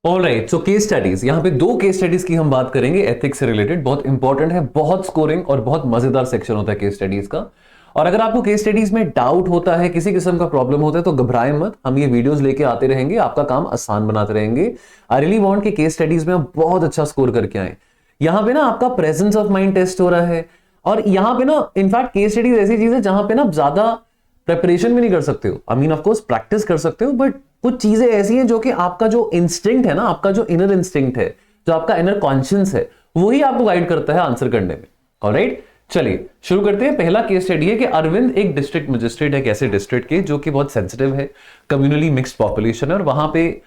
Alright, so case studies, यहाँ पे दो केस स्टडीज की हम बात करेंगे एथिक्स से रिलेटेड। बहुत इंपॉर्टेंट है, बहुत स्कोरिंग और बहुत मजेदार सेक्शन होता है केस स्टडीज का। और अगर आपको केस स्टडीज में डाउट होता है, किसी किस्म का प्रॉब्लम होता है, तो घबराएं मत, हम ये वीडियोस लेके आते रहेंगे, आपका काम आसान बनाते रहेंगे। आई रियली वांट कि केस स्टडीज में आप बहुत अच्छा स्कोर करके आए। यहाँ पे ना आपका प्रेजेंस ऑफ माइंड टेस्ट हो रहा है, और यहाँ पे ना इनफैक्ट केस स्टडीज ऐसी चीज है जहां पे ना ज्यादा प्रेपरेशन भी नहीं कर सकते हो। I mean of course practice कर सकते हो, बट कुछ चीजें ऐसी हैं जो कि आपका जो इंस्टिंक्ट है ना, आपका जो इनर इंस्टिंक्ट है, जो आपका इनर कॉन्शियस है, वही आपको गाइड करता है आंसर करने में। ऑलराइट, चलिए शुरू करते हैं। पहला केस स्टडी है कि अरविंद एक डिस्ट्रिक्ट मजिस्ट्रेट है, कैसे डिस्ट्रिक्ट के, जो कि बहुत सेंसिटिव है, कम्युनली मिक्स्ड पॉपुलेशन है, और वहां पे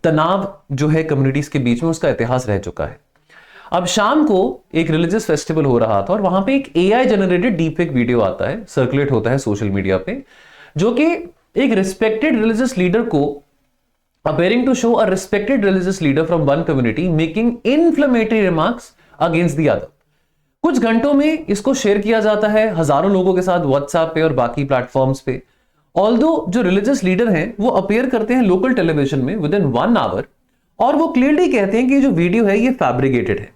तनाव जो है कम्युनिटीज के बीच में, उसका इतिहास रह चुका है। अब शाम को एक रिलीजियस फेस्टिवल हो रहा था, और वहां पे एक एआई जनरेटेड डीपफेक वीडियो आता है, सर्कुलेट होता है सोशल मीडिया पे, जो कि एक रिस्पेक्टेड रिलीजियस लीडर को appearing to show a respected religious leader from one community making inflammatory remarks against the other। कुछ घंटों में इसको शेयर किया जाता है हजारों लोगों के साथ व्हाट्सएप पे और बाकी प्लेटफॉर्म्स पे। ऑल्दो जो रिलीजियस लीडर हैं वो अपीयर करते हैं लोकल टेलीविजन में विद इन 1 आवर, और वो क्लियरली कहते हैं कि जो वीडियो है ये फैब्रिकेटेड है।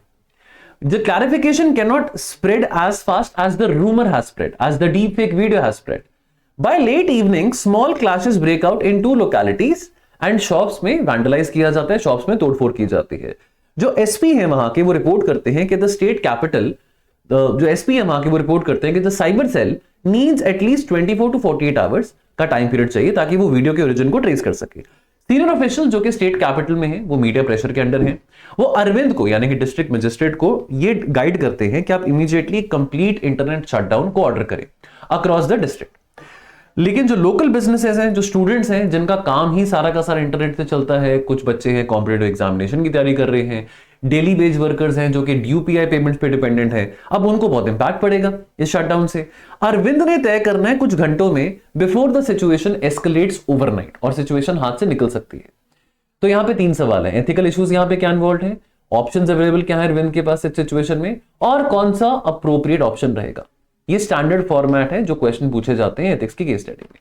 The clarification cannot spread as fast as the rumor has spread, as the deepfake video has spread। By late evening, small clashes break out in two localities and shops में vandalise किया जाता है, shops में तोड़फोड़ की जाती है। जो एसपी है वहां के, वो रिपोर्ट करते हैं कि द स्टेट कैपिटल, जो एसपी है वहां के, वो रिपोर्ट करते हैं कि the cyber cell needs at least 24 to 48 hours का टाइम पीरियड चाहिए ताकि वो वीडियो के ओरिजिन को ट्रेस कर सके। सीनियर ऑफिशियल जो कि स्टेट कैपिटल में है, वो मीडिया प्रेशर के अंडर है, वो अरविंद को यानी कि डिस्ट्रिक्ट मजिस्ट्रेट को ये गाइड करते हैं कि आप इमीडिएटली कंप्लीट इंटरनेट शटडाउन को ऑर्डर करें अक्रॉस द डिस्ट्रिक्ट। लेकिन जो लोकल बिजनेसेस हैं, जो स्टूडेंट्स हैं, जिनका काम ही सारा का सारा इंटरनेट से चलता है, कुछ बच्चे हैं कॉम्पिटिटिव एग्जामिनेशन की तैयारी कर रहे हैं, डेली वेज वर्कर्स हैं जो कि यूपीआई पेमेंट्स पे डिपेंडेंट है, अब उनको बहुत इंपैक्ट पड़ेगा इस शटडाउन से। अरविंद ने तय करना है कुछ घंटों में before the situation escalates overnight, और सिचुएशन हाथ से निकल सकती है। तो यहां पे 3 सवाल है, एथिकल इश्यूज यहां पे क्या इन्वॉल्व है, ऑप्शंस अवेलेबल क्या है अरविंद के पास इस सिचुएशन में, और कौन सा अप्रोप्रिएट ऑप्शन रहेगा। ये स्टैंडर्ड फॉर्मेट है जो क्वेश्चन पूछे जाते हैं एथिक्स की केस स्टडी में।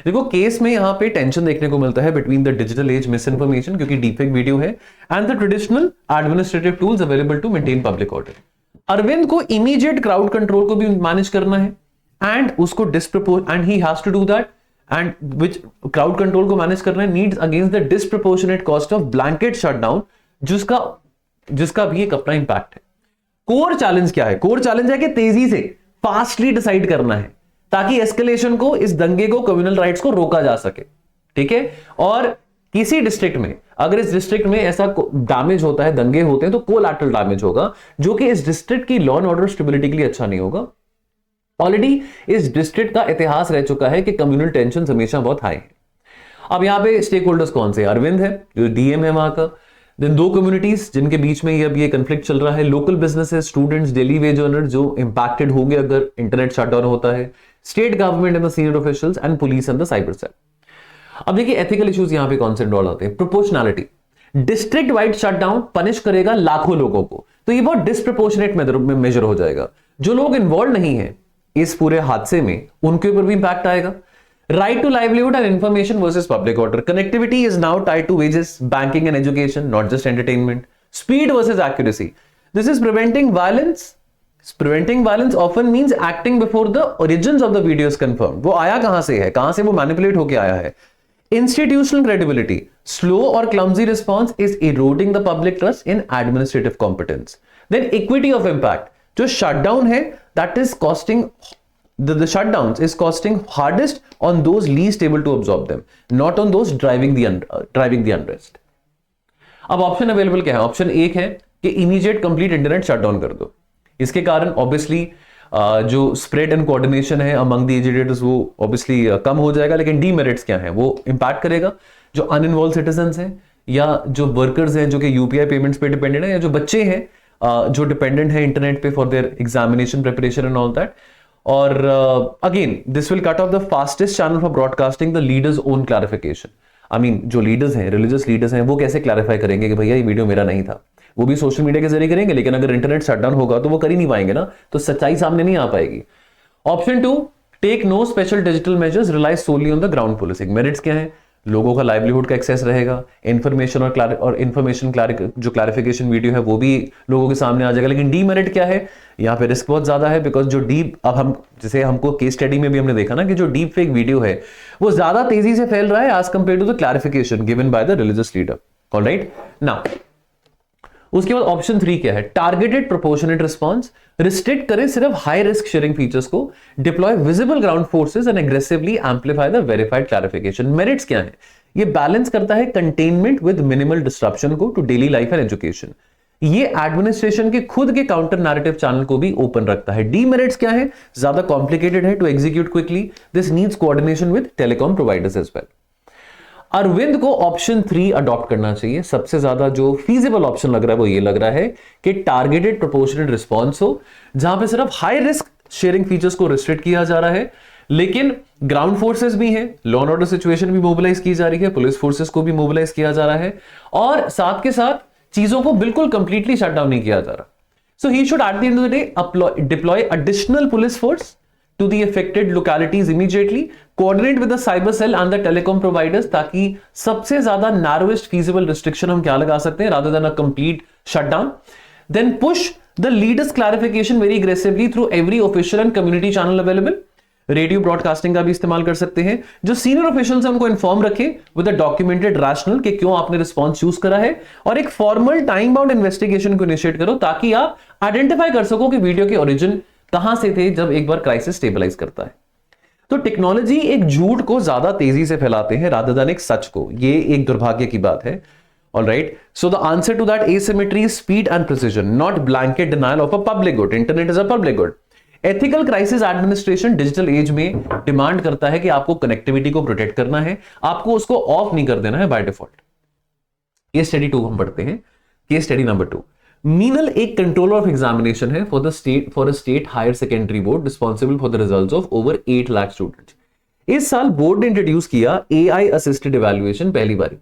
देखो केस में यहां पे टेंशन देखने को मिलता है between the digital age misinformation, क्योंकि डीपफेक वीडियो है, and the traditional administrative tools available to maintain public order. Arvind को इमीडिएट क्राउड कंट्रोल को भी मैनेज करना है, एंड उसको and he has to do that, and which crowd control को manage करना है needs against the disproportionate cost of blanket shutdown, जिसका भी एक अपना इंपैक्ट है। कोर चैलेंज क्या है, कोर चैलेंज है कि तेजी से फास्टली डिसाइड करना है ताकि एस्केलेशन को, इस दंगे को, कम्युनल राइट्स को रोका जा सके। ठीक है, और किसी डिस्ट्रिक्ट में अगर इस डिस्ट्रिक्ट में ऐसा डैमेज होता है, दंगे होते हैं, तो कोलैटरल डैमेज होगा जो कि इस डिस्ट्रिक्ट की लॉ एंड ऑर्डर स्टेबिलिटी के लिए अच्छा नहीं होगा। ऑलरेडी इस डिस्ट्रिक्ट का इतिहास रह चुका है कि कम्युनल टेंशन हमेशा बहुत हाई है। अब यहां पे स्टेक होल्डर्स कौन से, अरविंद है जो डीएम है वहां का, देन 2 कम्युनिटीज जिनके बीच में अब ये कंफ्लिक्ट चल रहा है, local businesses, students, daily wage earner जो इंपैक्टेड होंगे अगर इंटरनेट शटडाउन होता है, state government and the senior officials, and police and the cyber cell. अब देखिए एथिकल इश्यूज यहां पे कौन से इन्वॉल्व होते हैं। Proportionality, district wide shutdown punish करेगा लाखों लोगों को, तो ये बहुत डिस्प्रपोर्शनेट मेजर हो जाएगा। जो लोग इन्वॉल्व नहीं है इस पूरे हादसे में, उनके ऊपर भी इंपैक्ट आएगा। Right to livelihood and information versus public order. Connectivity is now tied to wages, banking and education, not just entertainment. Speed versus accuracy. This is preventing violence. Preventing violence often means acting before the origins of the video is confirmed. वो आया कहां से है, कहां से वो manipulate होके आया है। Institutional credibility. Slow or clumsy response is eroding the public trust in administrative competence. Then equity of impact. जो shutdown है, that is costing the shutdowns is costing hardest on those least able to absorb them, not on those driving the unrest। अब option available क्या है, option 1 है कि immediate complete internet shutdown कर दो। इसके कारण ऑब्वियसली जो स्प्रेड एंड कोऑर्डिनेशन है अमंग द एजुकेटर्स वो ऑब्वियसली कम हो जाएगा, लेकिन डीमेरिट्स क्या है, वो इंपैक्ट करेगा जो अनइन्वॉल्व सिटीजंस हैं, या जो वर्कर्स हैं जो कि यूपीआई पेमेंट्स पे डिपेंडेंट है, या जो बच्चे हैं जो डिपेंडेंट है इंटरनेट पे for their examination preparation and all that. और again this will cut off the fastest channel for broadcasting the leaders own clarification. I mean जो लीडर्स हैं, रिलीजियस लीडर्स हैं, वो कैसे क्लैरिफाई करेंगे कि भैया ये वीडियो मेरा नहीं था। वो भी सोशल मीडिया के जरिए करेंगे, लेकिन अगर इंटरनेट शटडाउन होगा तो वो कर ही नहीं पाएंगे ना, तो सच्चाई सामने नहीं आ पाएगी। Option 2, take no special digital measures, rely solely on the ground policing. Merits क्या है, लोगों का लाइवलीहुड का एक्सेस रहेगा, इंफॉर्मेशन और इंफॉर्मेशन जो क्लैरिफिकेशन वीडियो है वो भी लोगों के सामने आ जाएगा। लेकिन डीमेरिट क्या है, यहाँ पे रिस्क बहुत ज्यादा है, बिकॉज जो डीप, अब हम जैसे हमको केस स्टडी में भी हमने देखा ना कि जो डीप फेक वीडियो है वो ज्यादा तेजी से फैल रहा है as compare to the clarification given by the religious leader. Alright, now उसके बाद ऑप्शन 3 क्या है, टारगेटेड प्रोपोर्शनेट रिस्पॉन्स। रिस्ट्रिक्ट करें सिर्फ हाई रिस्क शेयरिंग फीचर्स को, deploy visible ground forces and aggressively amplify the verified clarification. Merits क्या है, ये बैलेंस करता है कंटेनमेंट विद मिनिमल डिस्ट्रप्शन को to daily life and education. ये एडमिनिस्ट्रेशन के खुद के काउंटर नैरेटिव चैनल को भी ओपन रखता है। डीमेरिट्स क्या है, ज्यादा कॉम्प्लिकेटेड है to execute quickly, this needs coordination with telecom providers as well. Arvind को ऑप्शन 3 अडॉप्ट करना चाहिए। सबसे ज्यादा जो फीजिबल ऑप्शन लग रहा है वो ये लग रहा है कि टारगेटेड प्रोपोर्शनेट रिस्पॉन्स हो, जहां पे सिर्फ हाई रिस्क शेयरिंग फीचर्स को रिस्ट्रिक्ट किया जा रहा है, लेकिन ग्राउंड फोर्सेस भी हैं, लॉ एंड ऑर्डर सिचुएशन भी मोबिलाइज की जा रही है, पुलिस फोर्सेस को भी मोबिलाइज किया जा रहा है, और साथ के साथ चीजों को बिल्कुल कंप्लीटली शट डाउन नहीं किया जा रहा। So he should at the end of the day deploy additional police force to the affected localities immediately, coordinate with the cyber cell and the telecom providers, ताकि सबसे ज्यादा narrowest feasible restriction हम क्या लगा सकते हैं rather than a complete shutdown. Then push the leaders clarification very aggressively through every official and community channel available. Radio broadcasting का भी इस्तेमाल कर सकते हैं। जो सीनियर ऑफिशियल्स हैं उनको इन्फॉर्म रखें विद अ डॉक्यूमेंटेड रैशनल कि क्यों आपने रिस्पॉन्स चूज करा है, और एक फॉर्मल टाइम बाउंड इन्वेस्टिगेशन को इनिशिएट करो ताकि आप आइडेंटिफाई कर सको कि वीडियो के ओरिजिन कहां से थे जब एक बार क्राइसिस स्टेबलाइज करता है। तो टेक्नोलॉजी एक झूठ को ज्यादा तेजी से फैलाते हैं रादर देन एक सच को, ये एक दुर्भाग्य की बात है। Alright, so the answer to that asymmetry is speed and precision, not blanket denial of a public good. Internet is a public good. Ethical crisis administration digital age में डिमांड करता है कि आपको कनेक्टिविटी को प्रोटेक्ट करना है, आपको उसको ऑफ नहीं कर देना है बाय डिफॉल्ट। केस स्टडी 2 हम पढ़ते हैं। केस स्टडी नंबर 2, मीनल एक कंट्रोलर ऑफ एग्जामिनेशन है for a state higher secondary board responsible for the results of over 8 lakh students. इस साल बोर्ड ने इंट्रोड्यूस किया AI असिस्टेड इवैल्यूएशन पहली बार,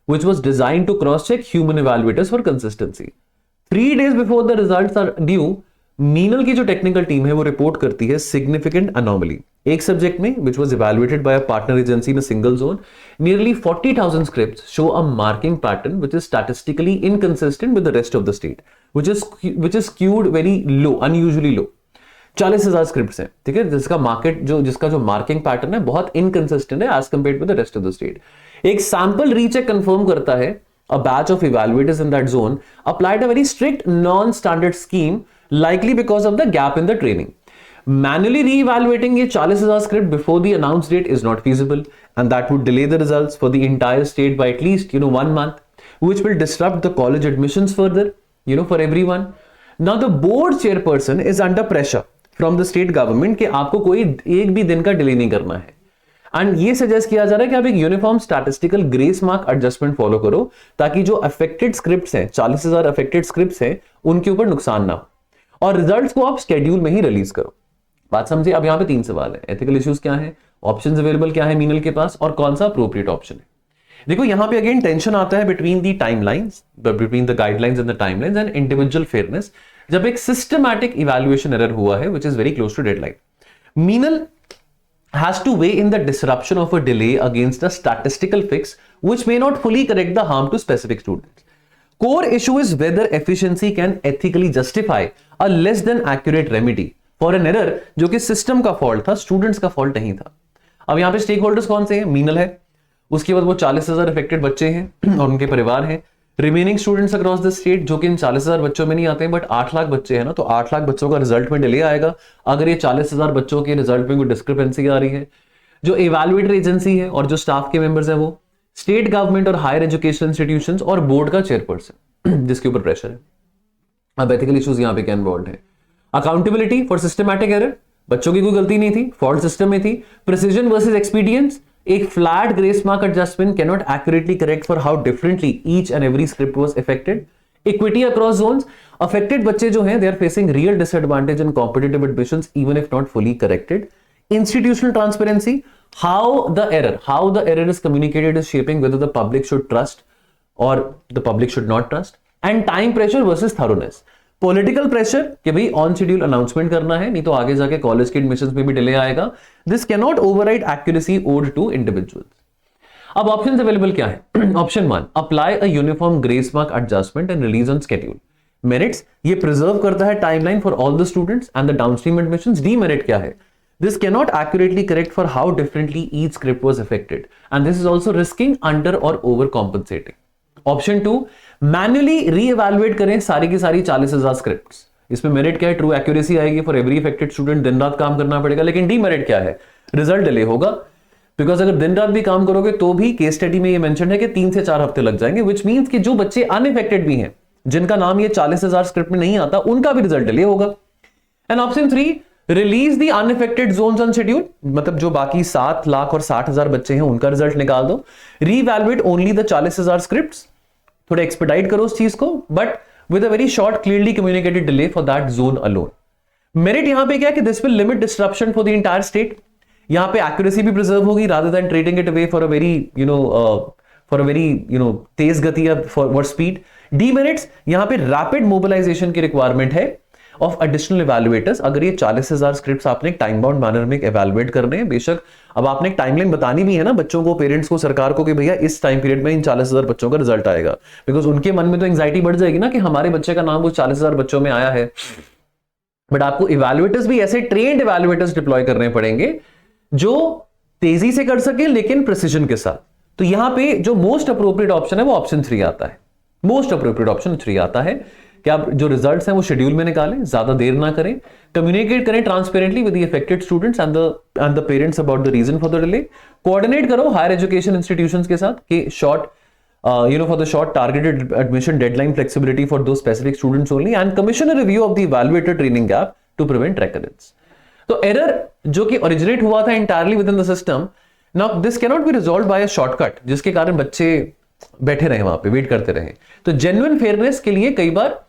which was designed to cross check human evaluators for consistency. 3 days before the results are due, Meenal की जो technical team है वो report करती है सिग्निफिकेंट अनोमली एक सब्जेक्ट में which was evaluated by a partner agency in a single zone. Nearly 40,000 scripts show a marking pattern which is statistically inconsistent with the rest of the state, which is skewed very low, unusually low. 40,000 scripts हैं, ठीक है, जिसका जो marking pattern है बहुत inconsistent है as compared with the rest of the state. एक sample recheck confirm करता है a batch of evaluators in that zone applied a very strict non-standard scheme, likely because of the gap in the training. Manually re-evaluating ये 40,000 script before the announced date is not feasible, and that would delay the results for the entire state by at least 1 month, which will disrupt the college admissions further, for everyone. Now the board chairperson is under pressure from the state government कि आपको कोई एक भी दिन का delay नहीं करना है, एंड ये सजेस्ट किया जा रहा है कि आप एक uniform statistical grace mark adjustment follow करो ताकि जो अफेक्टेड स्क्रिप्ट्स हैं, 40,000 अफेक्टेड स्क्रिप्ट्स हैं, उनके ऊपर नुकसान ना हो, और रिजल्ट्स को आप शेड्यूल में ही रिलीज करो। बात समझिए। अब यहां पे 3 सवाल है, एथिकल इश्यूज क्या है, ऑप्शंस अवेलेबल क्या है मीनल के पास, और कौन सा अप्रोप्रिएट ऑप्शन है। देखो यहां पे अगेन टेंशन आता है between the timelines, between the guidelines and the timelines and individual fairness, जब एक सिस्टमैटिक इवैल्यूएशन एरर हुआ है which is very close to deadline. Meenal has to weigh in the disruption of a delay against a statistical fix which may not fully correct the harm to specific students. Core issue is whether efficiency can ethically justify a less than accurate remedy for an error जो कि system का fault था, students का fault नहीं था। अब यहां पे स्टेक होल्डर्स कौन से हैं, मीनल है, उसके बाद वो 40,000 अफेक्टेड बच्चे हैं और उनके परिवार हैं, remaining students across the state जो कि इन 40,000 बच्चों में नहीं आते हैं, बट 8 लाख बच्चे हैं ना, तो 8 लाख बच्चों का रिजल्ट में डिले आएगा अगर ये 40,000 बच्चों के रिजल्ट में कोई डिस्क्रिपेंसी आ रही है। जो इवैल्यूएटर एजेंसी है और जो स्टाफ के मेंबर्स हैं वो स्टेट गवर्नमेंट और हायर एजुकेशन इंस्टीट्यूशंस और बोर्ड का चेयरपर्सन जिसके ऊपर प्रेशर है। अब एथिकल इश्यूज यहां पे क्या इन्वॉल्व है, अकाउंटेबिलिटी फॉर सिस्टमैटिक एरर, बच्चों की कोई गलती नहीं थी, फॉल्ट सिस्टम में थी, प्रिसीजन वर्सेस एक्सपीडियंस, एक flat grace mark adjustment can not accurately correct for how differently each and every script was affected, equity across zones, affected बच्चे जो हैं they are facing real disadvantage in competitive admissions even if not fully corrected, institutional transparency, how the error is communicated is shaping whether the public should trust or the public should not trust, and time pressure versus thoroughness, political pressure कि भाई on schedule announcement करना है नहीं तो आगे जाके college के admissions में भी डिले आएगा, this can not override accuracy owed to individuals. अब ऑप्शन अवेलेबल क्या है? Option 1, apply a uniform grace mark adjustment and release on schedule. Merits, ये प्रिजर्व करता है timeline for all the students and the downstream admissions. Demerit क्या है? This cannot accurately correct for how differently each script was affected, and this is also risking under or overcompensating. Option 2, manually रीएवैल्यूएट करें सारी की सारी 40,000 scripts. इसमें merit क्या है? True accuracy आएगी फॉर एवरी अफेक्टेड स्टूडेंट, दिन रात काम करना पड़ेगा। लेकिन डीमेरिट क्या है? रिजल्ट डिले होगा, बिकॉज अगर दिन रात भी काम करोगे तो भी केस स्टडी में ये मेंशन है कि 3 से 4 हफ्ते लग जाएंगे, विच मींस कि जो बच्चे अनअफेक्टेड भी हैं, जिनका नाम ये 40,000 स्क्रिप्ट में नहीं आता, उनका भी रिजल्ट डिले होगा। And option 3, release the unaffected zones on schedule, मतलब जो बाकी 7 लाख और 60,000 बच्चे हैं उनका रिजल्ट निकाल दो। रीवैल्यूएट ओनली द 40,000 स्क्रिप्ट्स, थोड़ा एक्सपेडाइट करो उस चीज को, but with a very short clearly communicated delay for that zone alone. Merit यहां पे क्या है कि this will limit disruption for the entire state. यहां पे एक्यूरेसी भी प्रिजर्व होगी rather than trading it away for a very तेज गति या फॉरवर्ड स्पीड। डीमेरिट्स, यहां पे रैपिड मोबिलाइजेशन की रिक्वायरमेंट है ऑफ एडिशनल इवैल्यूएटर्स। अगर ये 40,000 स्क्रिप्ट्स आपने टाइम बाउंड मैनर में इवैल्यूएट करने हैं, बेशक अब आपने एक टाइमलाइन बतानी भी है ना बच्चों को, पेरेंट्स को, सरकार को, कि भैया इस टाइम पीरियड में इन 40,000 बच्चों का रिजल्ट आएगा, बिकॉज उनके मन में तो एंग्जाइटी बढ़ जाएगी ना कि हमारे बच्चे का नाम वो 40,000 बच्चों में आया है। बट आपको इवैल्यूएटर्स भी ऐसे ट्रेन्ड इवैल्यूएटर्स डिप्लॉय करने पड़ेंगे जो तेजी से कर सके लेकिन प्रिसीजन के साथ। तो यहां पे जो मोस्ट अप्रोप्रिएट ऑप्शन है वो ऑप्शन 3 आता है। मोस्ट अप्रोप्रिएट ऑप्शन 3 आता है कि आप जो रिजल्ट्स हैं वो शेड्यूल में निकालें, ज्यादा देर ना करें, कम्युनिकेट करें transparently with the affected students and the parents about the reason for the delay. Coordinate करो हायर एजुकेशन इंस्टीट्यूशंस के साथ कि short for the short targeted admission deadline flexibility for those specific students only, and commission a review of the evaluator training gap to prevent recurrence. तो error जो कि originate हुआ था entirely within the system, now this cannot be resolved by a shortcut जिसके कारण बच्चे बैठे रहे वहां पे, वेट करते रहे। तो genuine fairness के लिए कई बार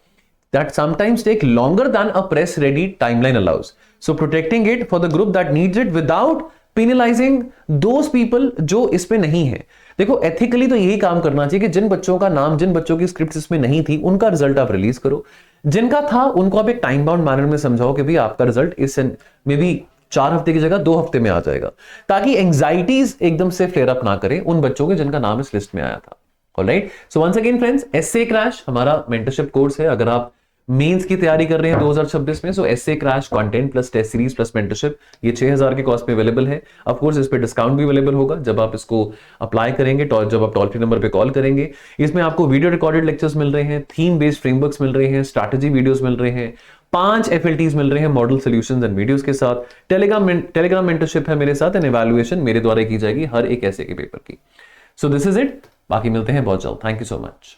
that sometimes take longer than a press ready timeline allows, so protecting it for the group that needs it without penalizing those people जो इसमें नहीं है। देखो एथिकली तो यही काम करना चाहिए कि जिन बच्चों का नाम, जिन बच्चों की स्क्रिप्ट इसमें नहीं थी, उनका रिजल्ट आप रिलीज करो। जिनका था उनको आप एक टाइम बाउंड मैनर में समझाओ कि भाई आपका रिजल्ट इस मे बी 4 हफ्ते की जगह 2 हफ्ते में आ जाएगा, ताकि एंग्जाइटीज एकदम से फ्लेयर अप ना करें उन बच्चों के जिनका नाम इस लिस्ट में आया था। Alright, so once again friends, SA crash हमारा मेंटरशिप कोर्स है। अगर आप मेंस की तैयारी कर रहे हैं 2026 में, so SA crash content plus test series plus mentorship, ये 6,000 के कॉस्ट पे अवेलेबल है। ऑफ कोर्स इस पे डिस्काउंट भी अवेलेबल होगा जब आप इसको अप्लाई करेंगे, जब आप टोल फ्री नंबर पे कॉल करेंगे। इसमें आपको वीडियो रिकॉर्डेड लेक्चर्स मिल रहे हैं, थीम बेस्ड फ्रेमवर्क्स मिल रहे हैं, स्ट्रैटेजी वीडियोस मिल रहे हैं, 5 FLTs मिल रहे हैं मॉडल सॉल्यूशंस एंड वीडियोस के साथ। टेलीग्राम मेंटरशिप है मेरे साथ, एंड इवैल्यूएशन मेरे द्वारा की जाएगी हर एक ऐसे के पेपर की। सो दिस इज इट, बाकी मिलते हैं बहुत जल्द। Thank you so much.